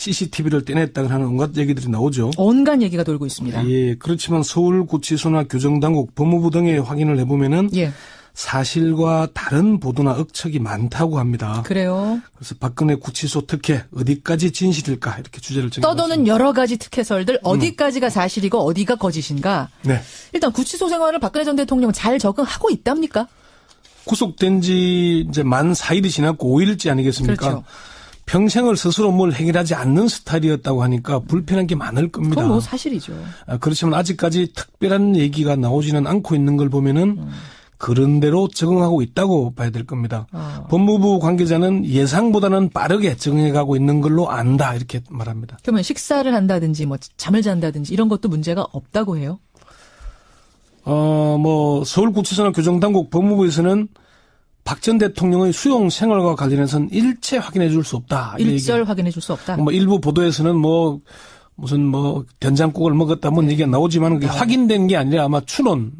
CCTV를 떼냈다고 하는 온갖 얘기들이 나오죠. 온갖 얘기가 돌고 있습니다. 예, 그렇지만 서울구치소나 교정당국, 법무부 등에 확인을 해보면은 예. 사실과 다른 보도나 억측이 많다고 합니다. 그래요. 그래서 박근혜 구치소 특혜 어디까지 진실일까 이렇게 주제를 정해봤습니다. 떠도는 여러 가지 특혜설들 어디까지가 사실이고 어디가 거짓인가. 네. 일단 구치소 생활을 박근혜 전 대통령 잘 적응하고 있답니까? 구속된 지 이제 만 4일이 지났고 5일째 아니겠습니까? 그렇죠. 평생을 스스로 뭘 해결하지 않는 스타일이었다고 하니까 불편한 게 많을 겁니다. 그건 뭐 사실이죠. 그렇지만 아직까지 특별한 얘기가 나오지는 않고 있는 걸 보면은 그런 대로 적응하고 있다고 봐야 될 겁니다. 법무부 관계자는 예상보다는 빠르게 적응해가고 있는 걸로 안다 이렇게 말합니다. 그러면 식사를 한다든지 뭐 잠을 잔다든지 이런 것도 문제가 없다고 해요? 뭐 서울구치소나 교정당국 법무부에서는 박 전 대통령의 수용 생활과 관련해서는 일체 확인해 줄 수 없다. 일절 확인해 줄 수 없다. 뭐 일부 보도에서는 뭐 무슨 뭐 된장국을 먹었다 뭐 얘기가 나오지만 그게 확인된 게 아니라 아마 추론,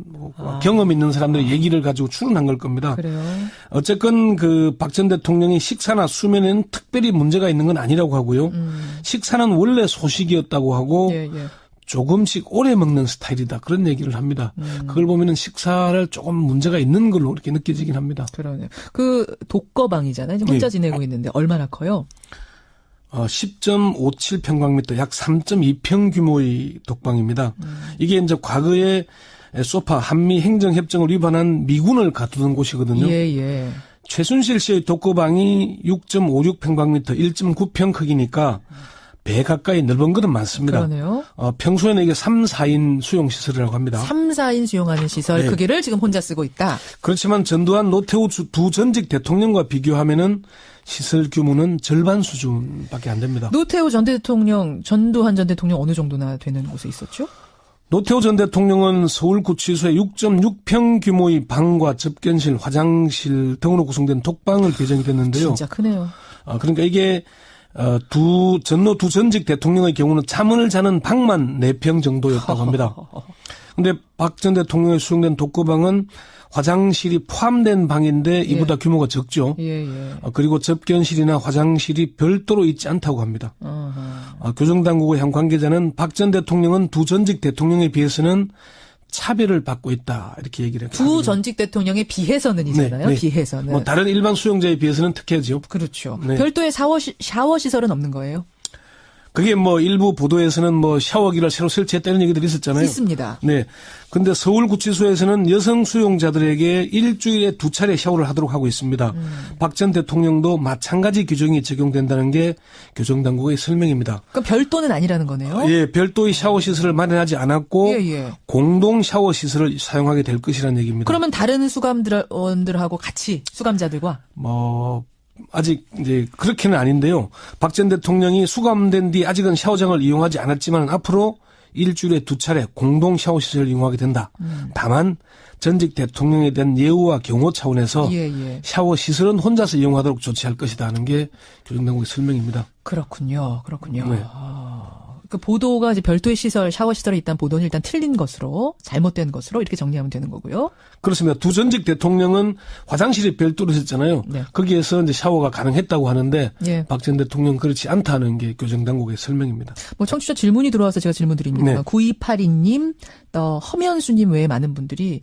경험 있는 사람들의 얘기를 가지고 추론한 걸 겁니다. 그래요. 어쨌건 그 박 전 대통령이 식사나 수면에는 특별히 문제가 있는 건 아니라고 하고요. 식사는 원래 소식이었다고 하고 예, 예. 조금씩 오래 먹는 스타일이다. 그런 얘기를 합니다. 그걸 보면은 식사를 조금 문제가 있는 걸로 이렇게 느껴지긴 합니다. 그러네요. 그 독거방이잖아요. 지금 혼자 예. 지내고 있는데 얼마나 커요? 10.57평방미터 약 3.2평 규모의 독방입니다. 이게 이제 과거에 소파 한미 행정협정을 위반한 미군을 가두던 곳이거든요. 예, 예. 최순실 씨의 독거방이 6.56평방미터 1.9평 크기니까 배 가까이 넓은 것은 많습니다. 그러네요. 평소에는 이게 3, 4인 수용시설이라고 합니다. 3, 4인 수용하는 시설 네. 크기를 지금 혼자 쓰고 있다. 그렇지만 전두환 노태우 두 전직 대통령과 비교하면은 시설 규모는 절반 수준밖에 안 됩니다. 노태우 전 대통령, 전두환 전 대통령 어느 정도나 되는 곳에 있었죠? 노태우 전 대통령은 서울구치소에 6.6평 규모의 방과 접견실, 화장실 등으로 구성된 독방을 배정이 됐는데요. 진짜 크네요. 그러니까 이게 전노 두 전직 대통령의 경우는 잠을 자는 방만 4평 정도였다고 합니다. 그런데 박 전 대통령의 수용된 독거방은 화장실이 포함된 방인데 이보다 규모가 적죠. 예, 예. 그리고 접견실이나 화장실이 별도로 있지 않다고 합니다. 교정당국의 한 관계자는 박 전 대통령은 두 전직 대통령에 비해서는 차별을 받고 있다 이렇게 얘기를 했거든요. 두 전직 대통령에 비해서는이잖아요. 네, 네. 비해서는. 뭐 다른 일반 수용자에 비해서는 특혜죠. 그렇죠. 네. 별도의 샤워 시설은 없는 거예요? 그게 뭐 일부 보도에서는 뭐 샤워기를 새로 설치했다는 얘기들이 있었잖아요. 있습니다. 네. 근데 서울구치소에서는 여성 수용자들에게 일주일에 2차례 샤워를 하도록 하고 있습니다. 박 전 대통령도 마찬가지 규정이 적용된다는 게 교정당국의 설명입니다. 그럼 별도는 아니라는 거네요? 예, 별도의 샤워 시설을 마련하지 않았고 예, 예. 공동 샤워 시설을 사용하게 될 것이라는 얘기입니다. 그러면 다른 수감원들하고 같이 수감자들과 뭐 아직 이제 그렇게는 아닌데요. 박 전 대통령이 수감된 뒤 아직은 샤워장을 이용하지 않았지만 앞으로 일주일에 2차례 공동 샤워 시설을 이용하게 된다. 다만 전직 대통령에 대한 예우와 경호 차원에서 예, 예. 샤워 시설은 혼자서 이용하도록 조치할 것이다 하는 게 교정당국의 설명입니다. 그렇군요. 그렇군요. 네. 그 보도가 이제 별도의 시설, 샤워 시설에 있다는 보도는 일단 틀린 것으로, 잘못된 것으로 이렇게 정리하면 되는 거고요. 그렇습니다. 두 전직 대통령은 화장실이 별도로 있었잖아요. 네. 거기에서 이제 샤워가 가능했다고 하는데 예. 박 전 대통령 그렇지 않다는 게 교정당국의 설명입니다. 뭐 청취자 질문이 들어와서 제가 질문 드립니다. 네. 9282님, 또 허면수님 외에 많은 분들이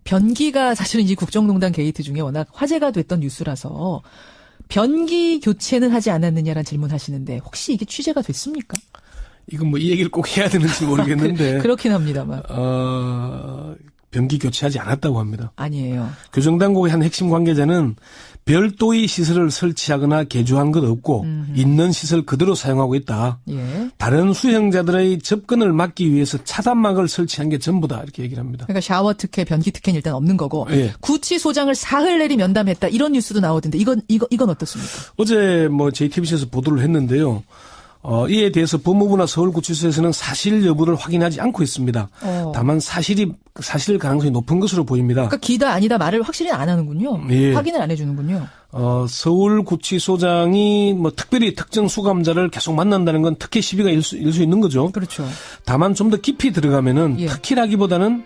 변기가 사실은 이 국정농단 게이트 중에 워낙 화제가 됐던 뉴스라서 변기 교체는 하지 않았느냐라는 질문하시는데 혹시 이게 취재가 됐습니까? 이건 뭐 이 얘기를 꼭 해야 되는지 모르겠는데 그렇긴 합니다만. 변기 교체하지 않았다고 합니다. 아니에요. 교정당국의 한 핵심 관계자는 별도의 시설을 설치하거나 개조한 것 없고 있는 시설 그대로 사용하고 있다. 예. 다른 수용자들의 접근을 막기 위해서 차단막을 설치한 게 전부다 이렇게 얘기를 합니다. 그러니까 샤워 특혜, 변기 특혜는 일단 없는 거고 예. 구치소장을 사흘 내리 면담했다 이런 뉴스도 나오던데 이건 어떻습니까? 어제 뭐 JTBC에서 보도를 했는데요. 이에 대해서 법무부나 서울구치소에서는 사실 여부를 확인하지 않고 있습니다. 다만 사실 가능성이 높은 것으로 보입니다. 그러니까 기다 아니다 말을 확실히 안 하는군요. 예. 확인을 안 해주는군요. 서울구치소장이 뭐 특별히 특정 수감자를 계속 만난다는 건 특혜 시비가 일 수 있는 거죠. 그렇죠. 다만 좀 더 깊이 들어가면은 예. 특혜라기보다는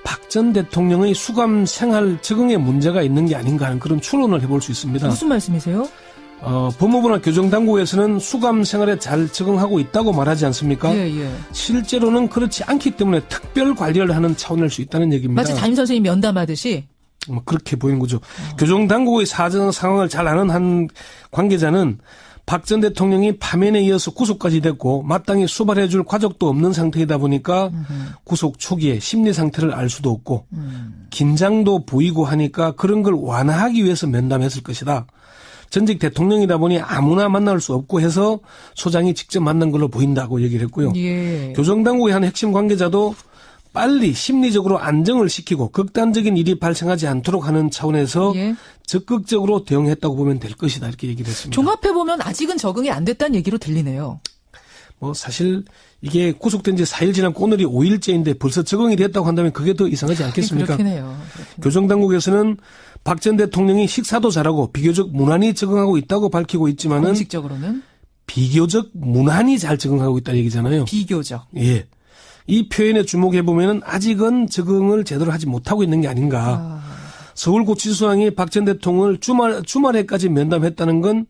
박 전 대통령의 수감 생활 적응에 문제가 있는 게 아닌가 하는 그런 추론을 해볼 수 있습니다. 무슨 말씀이세요? 법무부나 교정당국에서는 수감 생활에 잘 적응하고 있다고 말하지 않습니까? 예. 실제로는 그렇지 않기 때문에 특별 관리를 하는 차원일 수 있다는 얘기입니다. 마치 담임 선생님 면담하듯이. 그렇게 보이는 거죠. 교정당국의 사정 상황을 잘 아는 한 관계자는 박 전 대통령이 파면에 이어서 구속까지 됐고 마땅히 수발해 줄 과정도 없는 상태이다 보니까 구속 초기에 심리 상태를 알 수도 없고 긴장도 보이고 하니까 그런 걸 완화하기 위해서 면담했을 것이다. 전직 대통령이다 보니 아무나 만날 수 없고 해서 소장이 직접 만난 걸로 보인다고 얘기를 했고요. 예. 교정당국의 한 핵심 관계자도 빨리 심리적으로 안정을 시키고 극단적인 일이 발생하지 않도록 하는 차원에서 예. 적극적으로 대응했다고 보면 될 것이다 이렇게 얘기를 했습니다. 종합해보면 아직은 적응이 안 됐다는 얘기로 들리네요. 사실 이게 구속된 지 4일 지났고 오늘이 5일째인데 벌써 적응이 됐다고 한다면 그게 더 이상하지 않겠습니까? 그렇긴 해요. 교정당국에서는 박 전 대통령이 식사도 잘하고 비교적 무난히 적응하고 있다고 밝히고 있지만은 공식적으로는 비교적 무난히 잘 적응하고 있다는 얘기잖아요. 비교적. 예. 이 표현에 주목해 보면은 아직은 적응을 제대로 하지 못하고 있는 게 아닌가. 서울구치소장이 박 전 대통령을 주말에까지 면담했다는 건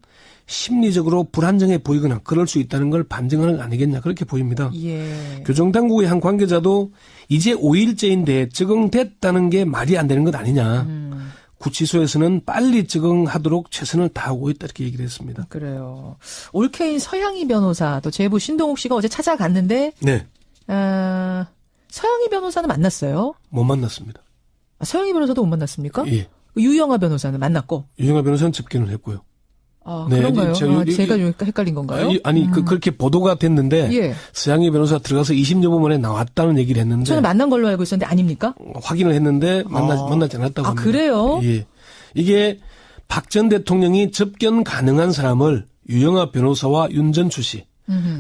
심리적으로 불안정해 보이거나 그럴 수 있다는 걸 반증하는 거 아니겠냐 그렇게 보입니다. 예. 교정당국의 한 관계자도 이제 5일째인데 적응됐다는 게 말이 안 되는 것 아니냐. 구치소에서는 빨리 적응하도록 최선을 다하고 있다 이렇게 얘기를 했습니다. 그래요. 올케인 서양희 변호사 또 제보 신동욱 씨가 어제 찾아갔는데 네. 서양희 변호사는 만났어요? 못 만났습니다. 서양희 변호사도 못 만났습니까? 예. 유영하 변호사는 만났고. 유영하 변호사는 접견을 했고요. 네, 그런가요? 제가 좀 헷갈린 건가요? 그렇게 보도가 됐는데 예. 서양희 변호사 들어가서 20여 분 만에 나왔다는 얘기를 했는데 저는 만난 걸로 알고 있었는데 아닙니까? 확인을 했는데 만나지 않았다고 합니다. 그래요? 예. 이게 박 전 대통령이 접견 가능한 사람을 유영하 변호사와 윤전추 씨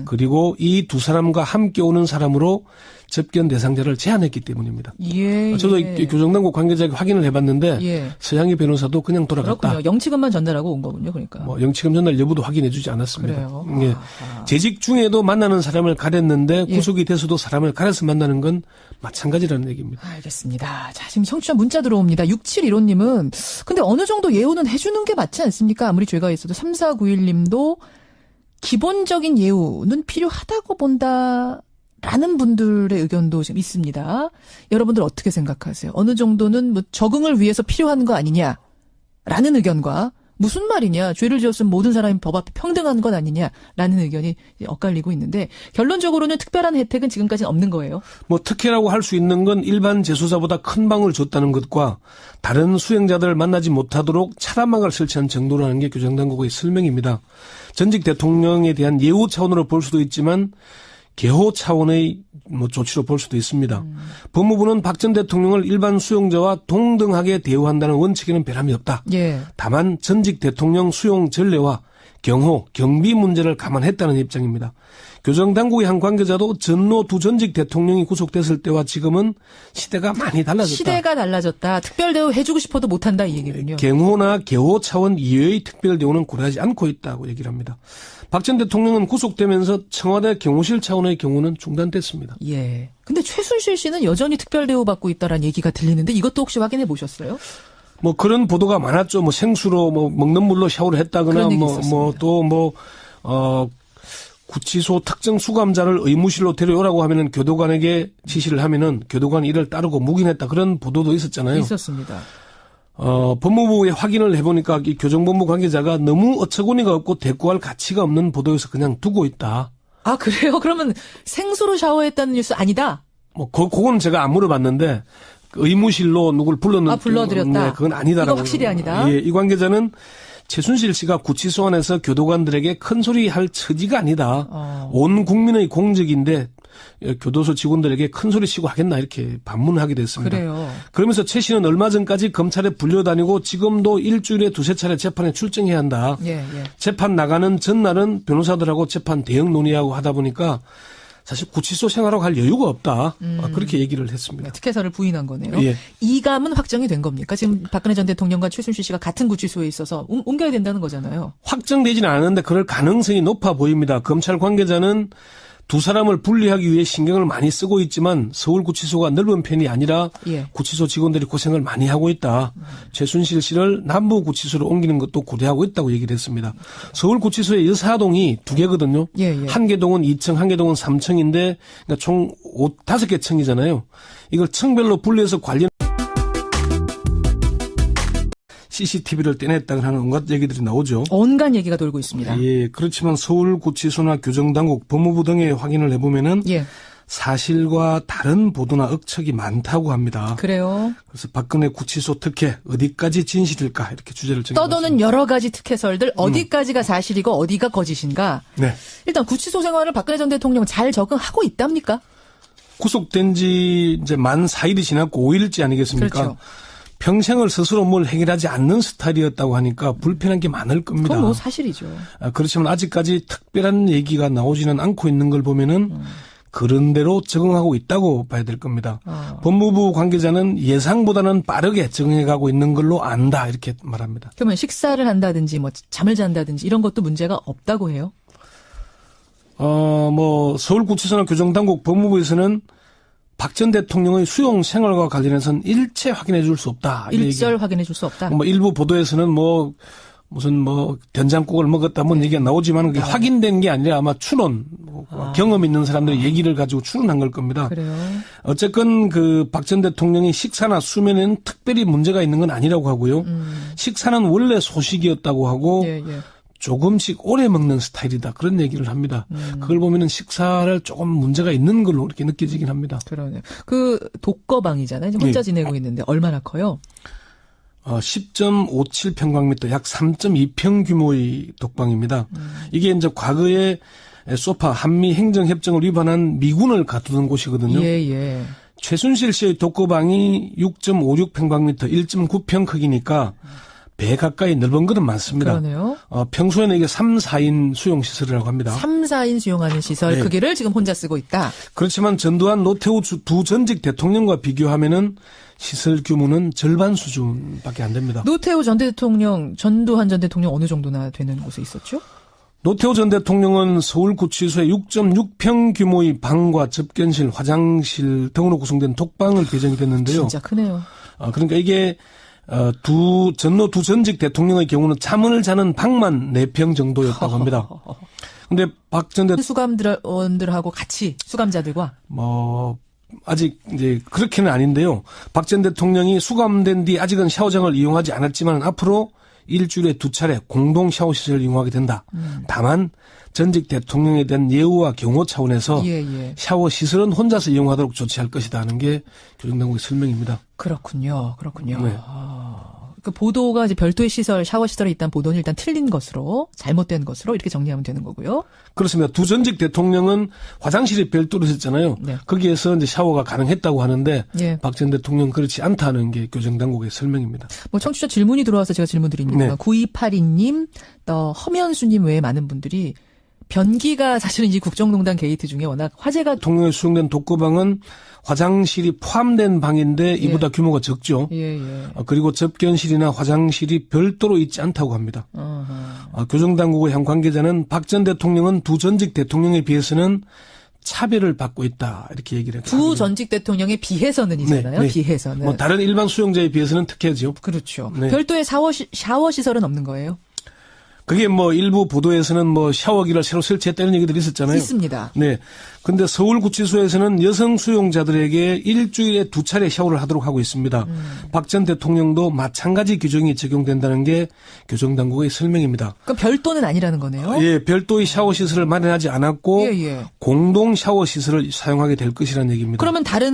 그리고 이 두 사람과 함께 오는 사람으로 접견 대상자를 제한했기 때문입니다. 예. 저도 교정당국 관계자에게 확인을 해봤는데 예. 서양희 변호사도 그냥 돌아갔다. 그렇군요. 영치금만 전달하고 온 거군요. 그러니까. 영치금 전달 여부도 확인해주지 않았습니다. 그래요. 예. 재직 중에도 만나는 사람을 가렸는데 구속이 돼서도 사람을 가려서 만나는 건 마찬가지라는 얘기입니다. 알겠습니다. 자, 지금 청취자 문자 들어옵니다. 6715님은 근데 어느 정도 예우는 해주는 게 맞지 않습니까? 아무리 죄가 있어도 3491님도 기본적인 예우는 필요하다고 본다라는 분들의 의견도 지금 있습니다. 여러분들 어떻게 생각하세요? 어느 정도는 적응을 위해서 필요한 거 아니냐라는 의견과 무슨 말이냐, 죄를 지었으면 모든 사람이 법 앞에 평등한 건 아니냐라는 의견이 엇갈리고 있는데 결론적으로는 특별한 혜택은 지금까지는 없는 거예요. 특혜라고 할 수 있는 건 일반 재수사보다 큰 방을 줬다는 것과 다른 수행자들을 만나지 못하도록 차단막을 설치한 정도라는 게 교정당국의 설명입니다. 전직 대통령에 대한 예우 차원으로 볼 수도 있지만 개호 차원의 조치로 볼 수도 있습니다. 법무부는 박 전 대통령을 일반 수용자와 동등하게 대우한다는 원칙에는 변함이 없다. 예. 다만 전직 대통령 수용 전례와 경호, 경비 문제를 감안했다는 입장입니다. 교정당국의 한 관계자도 전노 두 전직 대통령이 구속됐을 때와 지금은 시대가 많이 달라졌다. 시대가 달라졌다. 특별 대우 해주고 싶어도 못한다 이 얘기군요. 경호나 개호 차원 이외의 특별 대우는 고려하지 않고 있다고 얘기를 합니다. 박 전 대통령은 구속되면서 청와대 경호실 차원의 경우는 중단됐습니다. 예. 근데 최순실 씨는 여전히 특별 대우 받고 있다라는 얘기가 들리는데 이것도 혹시 확인해 보셨어요? 그런 보도가 많았죠. 생수로 먹는 물로 샤워를 했다거나 구치소 특정 수감자를 의무실로 데려오라고 하면은 교도관에게 지시를 하면은 교도관이 이를 따르고 묵인했다. 그런 보도도 있었잖아요. 있었습니다. 법무부에 확인을 해보니까 이 교정본부 관계자가 너무 어처구니가 없고 대꾸할 가치가 없는 보도에서 그냥 두고 있다. 아, 그래요? 그러면 생수로 샤워했다는 뉴스 아니다? 그건 제가 안 물어봤는데, 의무실로 누굴 불렀는지. 불러들였다? 네, 그건 아니다라고. 이거 확실히 아니다? 예, 이 관계자는 최순실 씨가 구치소 안에서 교도관들에게 큰 소리 할 처지가 아니다. 온 국민의 공적인데, 교도소 직원들에게 큰 소리 치고 하겠나 이렇게 반문하게 됐습니다. 그래요. 그러면서 최 씨는 얼마 전까지 검찰에 불려다니고 지금도 일주일에 2-3차례 재판에 출정해야 한다. 예. 재판 나가는 전날은 변호사들하고 재판 대응 논의하고 하다 보니까 사실 구치소 생활하고 할 여유가 없다. 그렇게 얘기를 했습니다. 특혜사를 부인한 거네요. 예. 이감은 확정이 된 겁니까? 지금 박근혜 전 대통령과 최순실 씨가 같은 구치소에 있어서 옮겨야 된다는 거잖아요. 확정되지는 않았는데 그럴 가능성이 높아 보입니다. 검찰 관계자는 두 사람을 분리하기 위해 신경을 많이 쓰고 있지만 서울구치소가 넓은 편이 아니라 예. 구치소 직원들이 고생을 많이 하고 있다. 최순실 씨를 남부구치소로 옮기는 것도 고려하고 있다고 얘기를 했습니다. 서울구치소의 여사동이 두 개거든요. 예, 예. 한 개 동은 2층, 한 개 동은 3층인데 그러니까 총 5개 층이잖아요. 이걸 층별로 분리해서 관련 CCTV를 떼냈다고 하는 온갖 얘기들이 나오죠. 온갖 얘기가 돌고 있습니다. 예, 그렇지만 서울구치소나 교정당국, 법무부 등에 확인을 해보면은 예. 사실과 다른 보도나 억측이 많다고 합니다. 그래요. 그래서 박근혜 구치소 특혜 어디까지 진실일까 이렇게 주제를 정해봤습니다. 떠도는 여러 가지 특혜설들 어디까지가 사실이고 어디가 거짓인가. 네. 일단 구치소 생활을 박근혜 전 대통령 잘 적응하고 있답니까? 구속된 지 이제 만 4일이 지났고 5일째 아니겠습니까? 그렇죠. 평생을 스스로 뭘 해결하지 않는 스타일이었다고 하니까 불편한 게 많을 겁니다. 그건 뭐 사실이죠. 그렇지만 아직까지 특별한 얘기가 나오지는 않고 있는 걸 보면은 그런 대로 적응하고 있다고 봐야 될 겁니다. 법무부 관계자는 예상보다는 빠르게 적응해가고 있는 걸로 안다 이렇게 말합니다. 그러면 식사를 한다든지 뭐 잠을 잔다든지 이런 것도 문제가 없다고 해요? 뭐 서울구치소나 교정당국 법무부에서는 박 전 대통령의 수용 생활과 관련해서는 일체 확인해 줄 수 없다. 일절 확인해 줄 수 없다. 뭐 일부 보도에서는 뭐 무슨 뭐 된장국을 먹었다 뭐 얘기가 나오지만 그게 확인된 게 아니라 아마 추론, 경험 있는 사람들의 얘기를 가지고 추론한 걸 겁니다. 그래요. 어쨌건 그 박 전 대통령이 식사나 수면에는 특별히 문제가 있는 건 아니라고 하고요. 식사는 원래 소식이었다고 하고 예, 예. 조금씩 오래 먹는 스타일이다. 그런 얘기를 합니다. 그걸 보면은 식사를 조금 문제가 있는 걸로 이렇게 느껴지긴 합니다. 그러네요. 그 독거방이잖아요. 지금 혼자 네. 지내고 있는데 얼마나 커요? 10.57평방미터 약 3.2평 규모의 독방입니다. 이게 이제 과거에 소파 한미 행정협정을 위반한 미군을 가두던 곳이거든요. 예, 예. 최순실 씨의 독거방이 6.56평방미터 1.9평 크기니까 배 가까이 넓은 것은 많습니다. 그러네요. 평소에는 이게 3, 4인 수용 시설이라고 합니다. 3, 4인 수용하는 시설 네. 크기를 지금 혼자 쓰고 있다. 그렇지만 전두환 노태우 두 전직 대통령과 비교하면은 시설 규모는 절반 수준밖에 안 됩니다. 노태우 전 대통령, 전두환 전 대통령 어느 정도나 되는 곳에 있었죠? 노태우 전 대통령은 서울구치소에 6.6평 규모의 방과 접견실, 화장실 등으로 구성된 독방을 배정이 됐는데요. 진짜 크네요. 그러니까 이게 전노 두 전직 대통령의 경우는 잠을 자는 방만 4평 정도였다고 합니다. 근데 박 전 대통령 수감원들하고 같이 수감자들과 아직 이제 그렇게는 아닌데요. 박 전 대통령이 수감된 뒤 아직은 샤워장을 이용하지 않았지만 앞으로 일주일에 2차례 공동 샤워 시설을 이용하게 된다. 다만 전직 대통령에 대한 예우와 경호 차원에서 샤워 시설은 혼자서 이용하도록 조치할 것이다 하는 게 교정당국의 설명입니다. 그렇군요. 그렇군요. 네. 그 보도가 이제 별도의 시설, 샤워 시설에 있다는 보도는 일단 틀린 것으로, 잘못된 것으로 이렇게 정리하면 되는 거고요. 그렇습니다. 두 전직 대통령은 화장실이 별도로 있었잖아요. 네. 거기에서 이제 샤워가 가능했다고 하는데 예. 박 전 대통령 그렇지 않다는 게 교정당국의 설명입니다. 뭐 청취자 질문이 들어와서 제가 질문 드립니다. 네. 9282님, 또 허면수님 외에 많은 분들이 변기가 사실은 이 국정농단 게이트 중에 워낙 화제가 대통령에 수용된 독거방은 화장실이 포함된 방인데 이보다 규모가 적죠. 예. 그리고 접견실이나 화장실이 별도로 있지 않다고 합니다. 교정당국의 한 관계자는 박 전 대통령은 두 전직 대통령에 비해서는 차별을 받고 있다 이렇게 얘기를 했습니다. 두 전직 대통령에 비해서는이잖아요. 네. 비해서는. 뭐 다른 일반 수용자에 비해서는 특혜죠. 그렇죠. 네. 별도의 샤워 시설은 없는 거예요? 그게 뭐 일부 보도에서는 뭐 샤워기를 새로 설치했다는 얘기들이 있었잖아요. 있습니다. 네. 근데 서울구치소에서는 여성 수용자들에게 일주일에 2차례 샤워를 하도록 하고 있습니다. 박 전 대통령도 마찬가지 규정이 적용된다는 게 교정당국의 설명입니다. 그럼 별도는 아니라는 거네요? 예, 별도의 샤워 시설을 마련하지 않았고 공동 샤워 시설을 사용하게 될 것이라는 얘기입니다. 그러면 다른